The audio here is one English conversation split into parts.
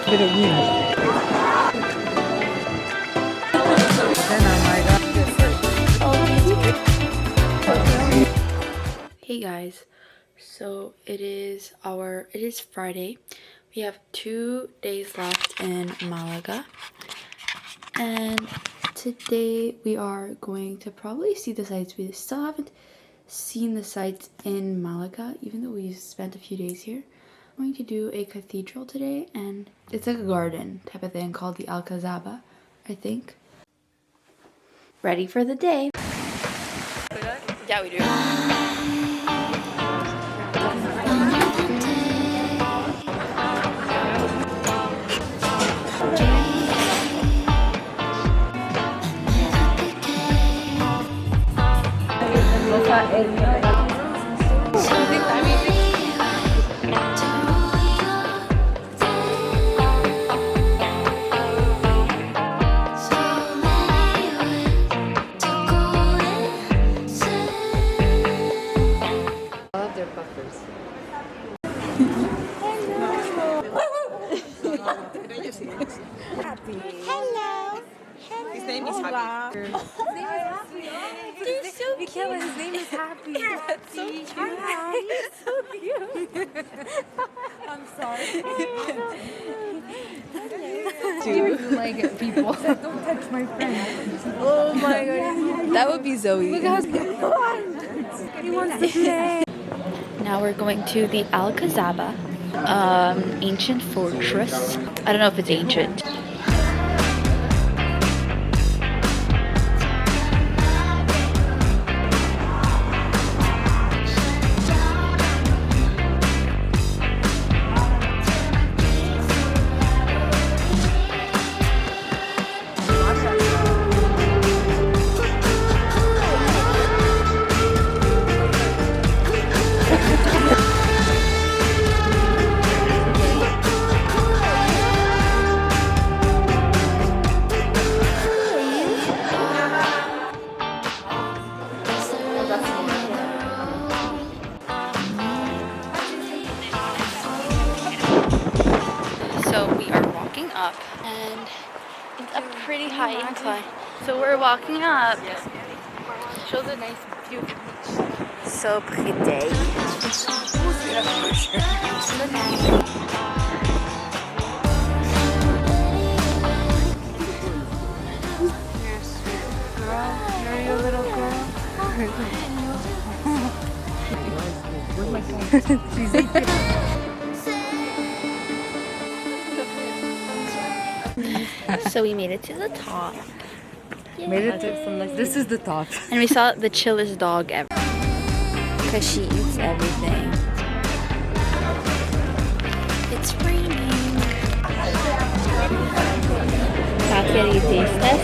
Hey guys, so it is Friday. We have 2 days left in Malaga, and today we are going to probably see the sights. We still haven't seen the sights in Malaga, even though we spent a few days here. I'm going to do a cathedral today, and it's like a garden type of thing called the Alcazaba, I think. Ready for the day. Yeah, we do. Hello. His name is Happy. His name is Happy. That's so cute. He's so cute. I'm sorry. Do like people. Don't touch my friend. Oh my god. That would be Zoe. Look how he wants to play. Now we're going to the Alcazaba, ancient fortress. I don't know if it's ancient. So we are walking up, and it's a pretty high incline. So we're walking up. Shows a nice view of the beach. So pretty. You're your little girl. Where's my phone? She's 18. So we made it to the top. Made it to some nice. This is the top. And we saw the chillest dog ever. Because she eats everything. It's raining. Katya, you taste this?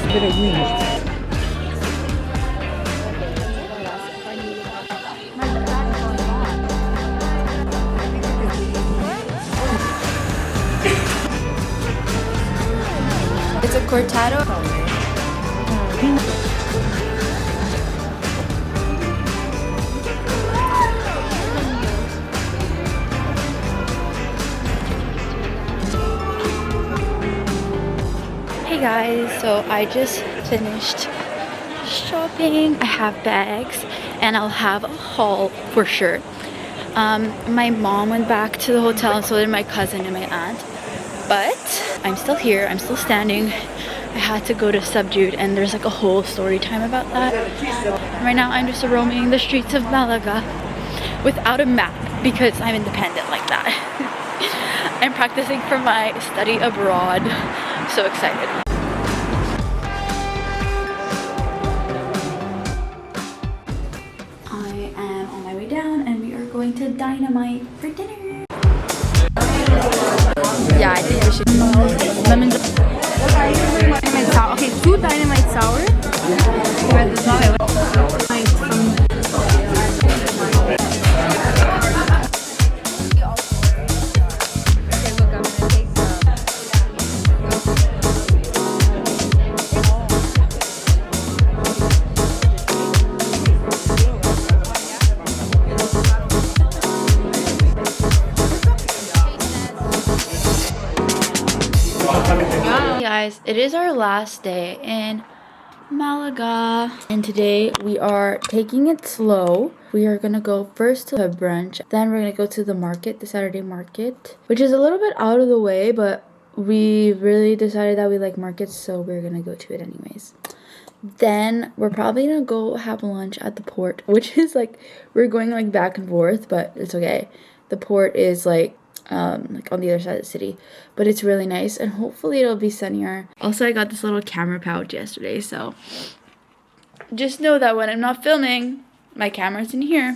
It's a cortado. Hey guys, so I just finished shopping. I have bags and I'll have a haul for sure. My mom went back to the hotel and so did my cousin and my aunt. But I'm still here, I'm still standing. I had to go to Subdued and there's like a whole story time about that. Right now I'm just roaming the streets of Malaga without a map because I'm independent like that. I'm practicing for my study abroad. So excited. I am on my way down and we are going to Dynamite for dinner. Yeah, I think we should. Lemon. Dynamite sour. Okay, 2 dynamite sour. guys, it is our last day in Malaga, and today we are taking it slow. We are gonna go first to a brunch, then we're gonna go to the market, the Saturday market, which is a little bit out of the way, but we really decided that we like markets, so we're gonna go to it anyways. Then we're probably gonna go have lunch at the port, which is like, we're going like back and forth, but it's okay. The port is like on the other side of the city, but it's really nice, and hopefully it'll be sunnier. Also, I got this little camera pouch yesterday, so just know that when I'm not filming, my camera's in here.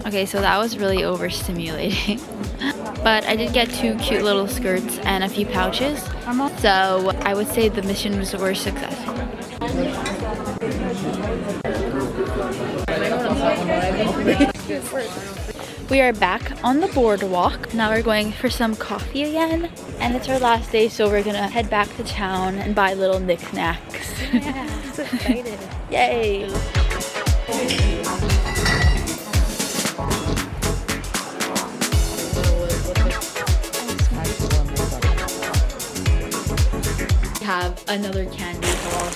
Okay, so that was really overstimulating. But I did get 2 cute little skirts and a few pouches. So I would say the mission was successful. We are back on the boardwalk. Now we're going for some coffee again. And it's our last day, so we're gonna head back to town and buy little knickknacks. Yeah, I'm so excited. Yay! Have another candy haul.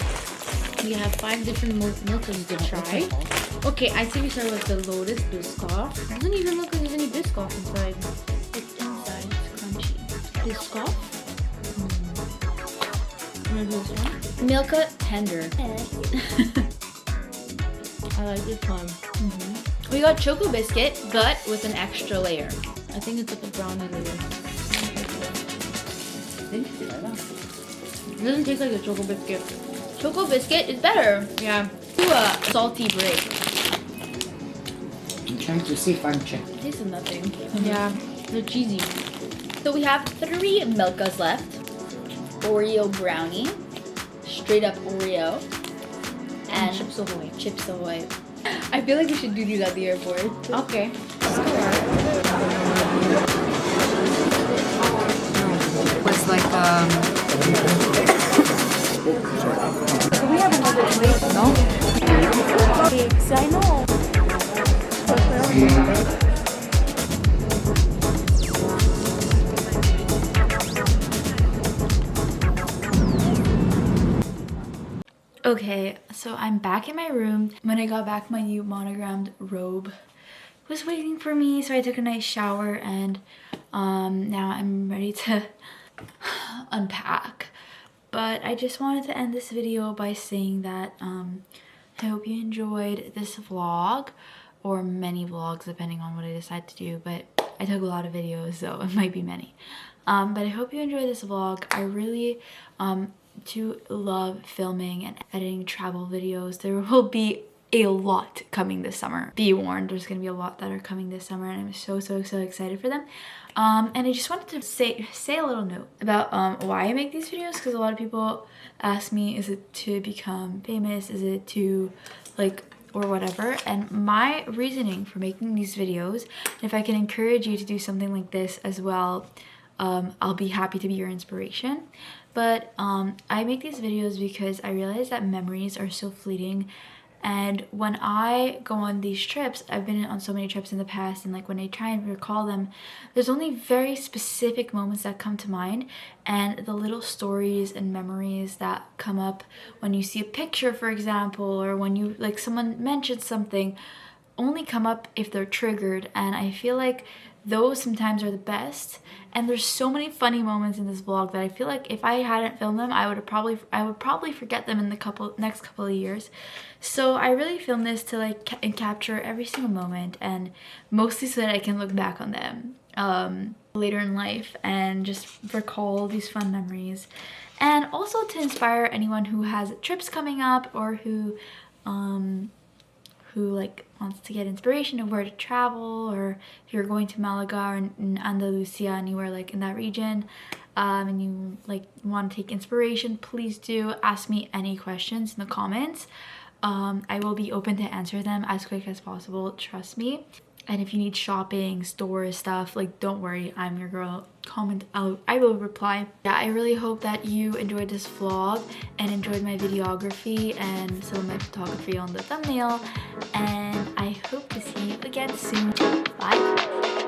We have 5 different milks you can try. Okay, I say we start with the Lotus Biscoff. It doesn't even look like there's any Biscoff inside. It's inside, it's crunchy. Biscoff? This one? Milka Tender. I like this one. We got Choco Biscuit, but with an extra layer. I think it's like a brownie layer. It doesn't taste like a Choco Biscuit. Choco Biscuit is better. Yeah. Do a salty break. I'm trying to see if I'm checking. It tastes of nothing. Yeah, they're cheesy. So we have 3 Milkas left. Oreo brownie, straight up Oreo, and Chips Ahoy. Chips Ahoy. I feel like we should do these at the airport. Okay. Was like Do we have another plate? No? Yes, I know. Okay, so I'm back in my room. When I got back, my new monogrammed robe was waiting for me, so I took a nice shower, and now I'm ready to unpack. But I just wanted to end this video by saying that I hope you enjoyed this vlog, or many vlogs depending on what I decide to do, but I took a lot of videos, so it might be many. But I hope you enjoyed this vlog. I really do love filming and editing travel videos. There will be a lot coming this summer. Be warned, there's gonna be a lot that are coming this summer, and I'm so excited for them. And I just wanted to say a little note about why I make these videos, because a lot of people ask me, is it to become famous, is it to like, or whatever. And my reasoning for making these videos, if I can encourage you to do something like this as well, I'll be happy to be your inspiration. But I make these videos because I realize that memories are so fleeting, and when I go on these trips, I've been on so many trips in the past, and like when I try and recall them, there's only very specific moments that come to mind, and the little stories and memories that come up when you see a picture, for example, or when you like someone mentions something, only come up if they're triggered. And I feel like those sometimes are the best, and there's so many funny moments in this vlog that I feel like if I hadn't filmed them, I would probably forget them in the next couple of years. So I really filmed this to like capture every single moment, and mostly so that I can look back on them later in life and just recall these fun memories, and also to inspire anyone who has trips coming up, or who like wants to get inspiration of where to travel, or if you're going to Malaga or in Andalusia, anywhere like in that region. and you like want to take inspiration, please do ask me any questions in the comments. I will be open to answer them as quick as possible, trust me. And if you need shopping, store stuff, like don't worry, I'm your girl. Comment out, I will reply. Yeah, I really hope that you enjoyed this vlog and enjoyed my videography and some of my photography on the thumbnail. And I hope to see you again soon. Bye.